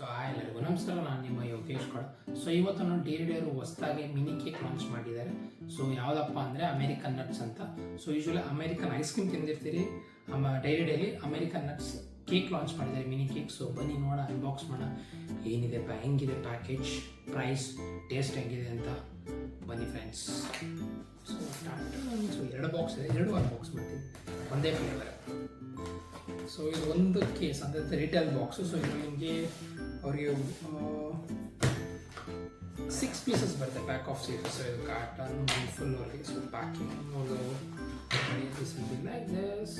ಎಲ್ಲರಿಗೂ ನಮಸ್ಕಾರ. ನಾನು ನಿಮ್ಮ ಯೋಗೇಶ್ ಕೂಡ. ಇವತ್ತು ನಾನು ಡೈರಿ ಡೇರು ಹೊಸದಾಗಿ ಮಿನಿ ಕೇಕ್ ಲಾಂಚ್ ಮಾಡಿದ್ದಾರೆ. ಯಾವುದಪ್ಪ ಅಂದರೆ ಅಮೇರಿಕನ್ ನಟ್ಸ್ ಅಂತ. ಯೂಶ್ವಲಿ ಅಮೇರಿಕನ್ ಐಸ್ ಕ್ರೀಮ್ ತಿಂದಿರ್ತೀರಿ, Dairy Day American nuts cake launch ಮಾಡಿದ್ದಾರೆ, ಮಿನಿ ಕೇಕ್. ಬನ್ನಿ ನೋಡ, ಅನ್ಬಾಕ್ಸ್ ಮಾಡೋಣ, ಏನಿದೆ ಹೆಂಗಿದೆ ಪ್ಯಾಕೇಜ್, ಪ್ರೈಸ್, ಟೇಸ್ಟ್ ಹೆಂಗಿದೆ ಅಂತ. ಬನ್ನಿ ಫ್ರೆಂಡ್ಸ್. ಎರಡು ಬಾಕ್ಸ್ ಇದೆ, ಎರಡು ಅನ್ಬಾಕ್ಸ್ ಮಾಡ್ತೀನಿ, ಒಂದೇ ಫ್ಲೇವರ್. ಇದು ಒಂದು ಕೇಸ್ ಅಂದರೆ ರಿಟೇಲ್ ಬಾಕ್ಸು. ಇದು ನಿಮಗೆ ಅವರಿಗೆ 6 ಪೀಸಸ್ ಬರುತ್ತೆ, ಪ್ಯಾಕ್ ಆಫ್ 6. ಇದು ಕಾಟನ್ ಫುಲ್ ಅವರಿಗೆ. Packing like this.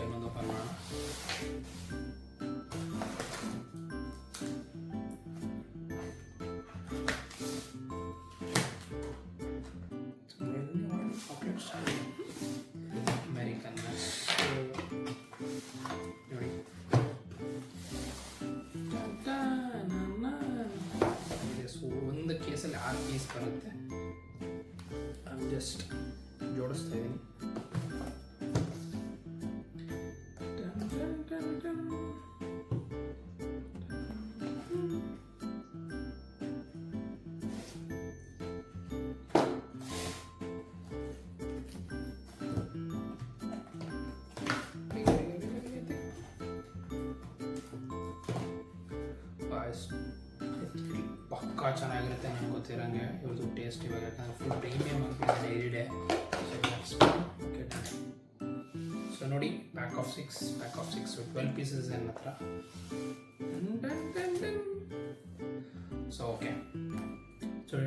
ಇನ್ನೊಂದು ಓಪನ್ ಮಾಡೋಣ. ಅಮೇರಿಕನ್ ನಟ್ಸ್ ನೋಡಿ, ಒಂದು ಕೇಸಲ್ಲಿ 6 ಪೀಸ್ ಬರುತ್ತೆ. ಜಸ್ಟ್ ಜೋಡಿಸ್ತಾ ಇದ್ದೀನಿ. ಪಕ್ಕಾ ಚೆನ್ನಾಗಿರುತ್ತೆ, ನನಗೆ ಗೊತ್ತಿರೋಂಗೆ. ಇವ್ರದ್ದು ಟೇಸ್ಟ್ ಇವಾಗ ಯಾಕಂದರೆ ಫುಲ್ ಪ್ರೀಮಿಯಮ್ ಆಗ್ತಿದೆ ಡೈರಿ ಡೇ. ನೋಡಿ, ಪ್ಯಾಕ್ ಆಫ್ 6, 12 ಪೀಸಸ್ ನನ್ನ ಹತ್ರ. ಓಕೆ,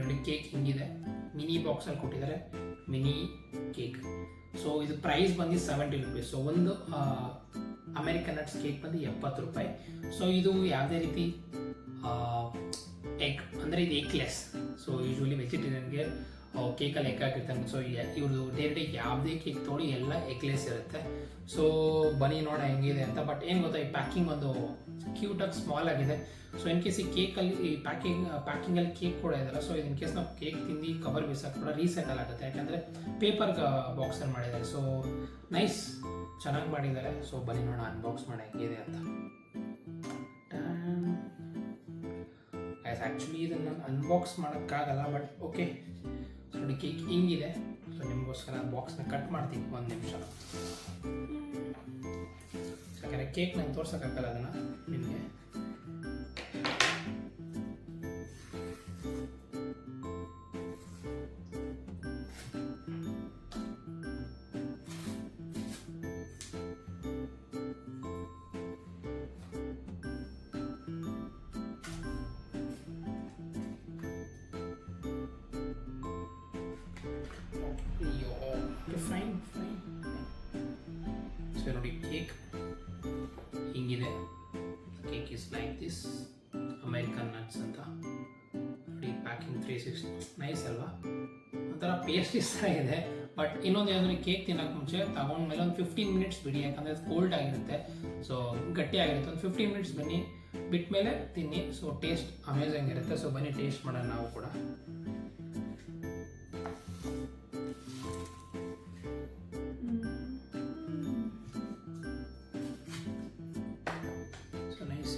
ನೋಡಿ ಕೇಕ್ ಹಿಂಗಿದೆ. ಮಿನಿ ಬಾಕ್ಸಲ್ಲಿ ಕೊಟ್ಟಿದ್ದಾರೆ, ಮಿನಿ ಕೇಕ್. ಇದು ಪ್ರೈಸ್ ಬಂದು 70 ರೂಪೀಸ್. ಒಂದು ಅಮೇರಿಕನ್ ನಟ್ಸ್ ಕೇಕ್ ಬಂದು 70 ರೂಪಾಯಿ. ಇದು ಯಾವುದೇ ರೀತಿ ಎಗ್ ಅಂದರೆ ಇದು ಎಗ್ಲೆಸ್. ಯೂಶ್ವಲಿ ವೆಜಿಟೇರಿಯನ್ಗೆ ಕೇಕಲ್ಲಿ ಎಗ್ ಹಾಕಿರ್ತಾನೆ. ಇವ್ರದ್ದು ಡೈರೆಕ್ಟಾಗಿ ಯಾವುದೇ ಕೇಕ್ ತೊಗೊಳ್ಳಿ ಎಲ್ಲ ಎಗ್ಲೆಸ್ ಇರುತ್ತೆ. ಬನ್ನಿ ನೋಡ ಹೆಂಗಿದೆ ಅಂತ. ಬಟ್ ಏನು ಗೊತ್ತಾ, ಈ ಪ್ಯಾಕಿಂಗ್ ಒಂದು ಕ್ಯೂಟಾಗಿ ಸ್ಮಾಲ್ ಆಗಿದೆ. ಇನ್ ಕೇಸ್ ಈ ಕೇಕಲ್ಲಿ ಈ ಪ್ಯಾಕಿಂಗಲ್ಲಿ ಕೇಕ್ ಕೂಡ ಇದಲ್ಲ. ಇನ್ ಕೇಸ್ ನಾವು ಕೇಕ್ ತಿಂದು ಕವರ್ ಬೀಸಕ್ಕೆ ಕೂಡ ರೀಸೈಕಲ್ ಆಗುತ್ತೆ, ಯಾಕಂದರೆ ಪೇಪರ್ ಬಾಕ್ಸಲ್ಲಿ ಮಾಡಿದ್ದಾರೆ. ನೈಸ್, ಚೆನ್ನಾಗಿ ಮಾಡಿದ್ದಾರೆ. ಬನ್ನಿ ನೋಡ, ಅನ್ಬಾಕ್ಸ್ ಮಾಡಿ ಹೆಂಗಿದೆ ಅಂತ. ಆ್ಯಕ್ಚುಲಿ ಇದನ್ನು ನಾನು ಅನ್ಬಾಕ್ಸ್ ಮಾಡೋಕ್ಕಾಗಲ್ಲ, ಬಟ್ ಓಕೆ. ನೋಡಿ ಕೇಕ್ ಹಿಂಗಿದೆ. ನಿಮಗೋಸ್ಕರ ಬಾಕ್ಸ್ನ ಕಟ್ ಮಾಡ್ತೀನಿ, 1 ನಿಮಿಷ. ಯಾಕಂದರೆ ಕೇಕ್ ನಾನು ತೋರ್ಸೋಕ್ಕಾಗಲ್ಲ ಅದನ್ನು ನಿಮಗೆ. ಫೈನ್. ನೋಡಿ ಕೇಕ್ ಹಿಂಗಿದೆ. Cake is like this, American nuts ಅಂತ. ನೋಡಿ ಪ್ಯಾಕಿಂಗ್ 360, ನೈಸ್ ಅಲ್ವಾ? ಒಂಥರ ಪೇಸ್ಟ್ರೀಸ್ ಥರ ಇದೆ. ಬಟ್ ಇನ್ನೊಂದು ಏನಂದರೆ, ಕೇಕ್ ತಿನ್ನೋಕೆ ಮುಂಚೆ ತಗೊಂಡ್ಮೇಲೆ ಒಂದು 15 ಮಿನಿಟ್ಸ್ ಬಿಡಿ, ಯಾಕಂದರೆ ಅದು ಕೋಲ್ಡ್ ಆಗಿರುತ್ತೆ. ಗಟ್ಟಿ ಆಗಿರುತ್ತೆ. ಒಂದು 15 ಮಿನಿಟ್ಸ್ ಬನ್ನಿ, ಬಿಟ್ಟ ಮೇಲೆ ತಿನ್ನಿ. ಟೇಸ್ಟ್ ಅಮೇಝಿಂಗ್ ಇರುತ್ತೆ. ಬನ್ನಿ ಟೇಸ್ಟ್ ಮಾಡೋಣ ನಾವು ಕೂಡ.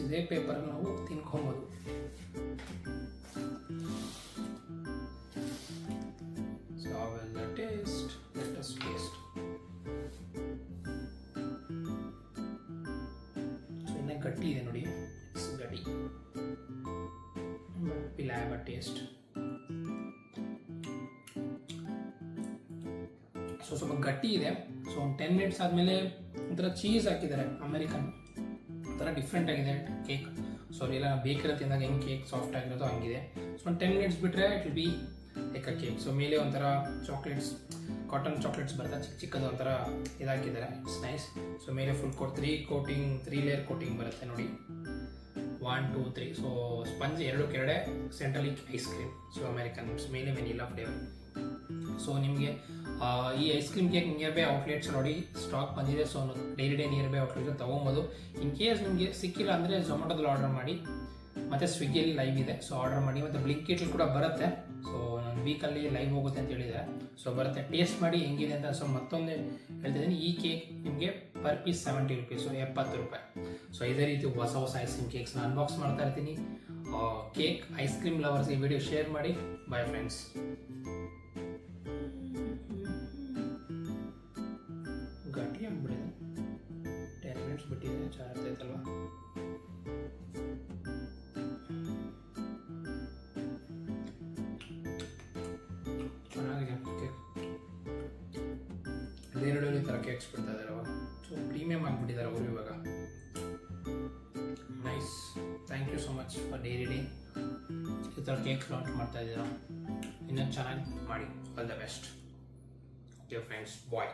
ಇದೇ ಪೇಪರ್ ನಾವು ತಿನ್ಕೊಬೋದು. Taste, let us taste. ಇನ್ನೂ ಗಟ್ಟಿ ಇದೆ ನೋಡಿ, ಗಟ್ಟಿ. Will have a taste. ಸ್ವಲ್ಪ ಗಟ್ಟಿ ಇದೆ. ಒಂದು 10 ಮಿನಿಟ್ಸ್ ಆದಮೇಲೆ ಒಂಥರ ಚೀಸ್ ಹಾಕಿದ್ದಾರೆ, ಅಮೇರಿಕನ್ ಒಂಥರ ಡಿಫ್ರೆಂಟ್ ಆಗಿದೆ ಕೇಕ್. ಇಲ್ಲ ಬೇಕರಿ ತಿಂದಾಗ ಹೆಂಗೆ ಕೇಕ್ ಸಾಫ್ಟ್ ಆಗಿರೋದು ಹಂಗಿದೆ. ಒಂದು 10 ಮಿನಿಟ್ಸ್ ಬಿಟ್ಟರೆ it will be like a cake. ಮೇಲೆ ಒಂಥರ ಚಾಕ್ಲೇಟ್ಸ್, ಕಾಟನ್ ಚಾಕ್ಲೇಟ್ಸ್ ಬರುತ್ತೆ, ಚಿಕ್ಕದು ಒಂಥರ ಇದಾಕಿದ್ದಾರೆ. It's nice. ಮೇಲೆ ಫುಲ್ 3 ಲೇಯರ್ ಕೋಟಿಂಗ್ ಬರುತ್ತೆ ನೋಡಿ. 1 2 3. ಸ್ಪಂಜ್ ಎರಡೇ centrally ice cream. American nuts ಮೇಲೆ ವೆನಿಲಾ ಫ್ಲೇವರ್. ನಿಮಗೆ ಈ ice cream cake nearby outlets ನೋಡಿ ಸ್ಟಾಕ್ ಬಂದಿದೆ. Dairy Day nearby outlets ತೊಗೊಬೋದು. ಇನ್ ಕೇಸ್ ನಿಮಗೆ ಸಿಕ್ಕಿಲ್ಲ ಅಂದರೆ ಝೊಮ್ಯಾಟೋದಲ್ಲಿ ಆರ್ಡರ್ ಮಾಡಿ, ಮತ್ತು ಸ್ವಿಗ್ಗಿಯಲ್ಲಿ ಲೈವ್ ಇದೆ. ಆರ್ಡರ್ ಮಾಡಿ, ಮತ್ತು ಬ್ಲಿಂಕಿಟ್ ಕೂಡ ಬರುತ್ತೆ. ನಾನು ವೀಕಲ್ಲಿ ಲೈವ್ ಹೋಗುತ್ತೆ ಅಂತ ಹೇಳಿದ್ದಾರೆ. ಸೊ ಬರುತ್ತೆ, ಟೇಸ್ಟ್ ಮಾಡಿ ಹೆಂಗಿದೆ ಅಂತ. ಸೊ ಮತ್ತೊಂದು ಹೇಳ್ತಿದ್ದೀನಿ, ಈ ಕೇಕ್ ನಿಮಗೆ ಪರ್ ಪೀಸ್ 70 ರುಪೀಸು, 70 ರೂಪಾಯಿ. ಸೊ ಇದೇ ರೀತಿ ಹೊಸ ಹೊಸ ಐಸ್ ಕ್ರೀಮ್ ಕೇಕ್ಸ್ನ ಅನ್ಬಾಕ್ಸ್ ಮಾಡ್ತಾ ಇರ್ತೀನಿ. ಕೇಕ್ ಐಸ್ ಕ್ರೀಮ್ ಲವರ್ಸ್ಗೆ ವಿಡಿಯೋ ಶೇರ್ ಮಾಡಿ. Bye friends. ಗಟ್ಟಿ ಆಗ್ಬಿಟ್ಟಿದೆ, 10 ಮಿನಿಟ್ಸ್ ಬಿಟ್ಟಿದೆ, ಚೆನ್ನಾಗಿರ್ತೈತಲ್ವ. ಚೆನ್ನಾಗಿದೆ ಕೇಕ್. ಎರಡು ಈ ಥರ ಕೇಕ್ಸ್ ಬಿಡ್ತಾ ಇದ್ದಾರೆ ಅವಾಗ. ಸೊ ಪ್ರೀಮಿಯಮ್ ಆಗಿಬಿಟ್ಟಿದ್ದಾರೆ ಅವರು ಇವಾಗ. Nice, thank you so much for day ಈ ಥರ ಕೇಕ್ಸ್ ಲಾಂಚ್ ಮಾಡ್ತಾ ಇದ್ದೀರಾ. ಇನ್ನೂ ಚೆನ್ನಾಗಿ ಮಾಡಿ. All the best. Okay friends, bye.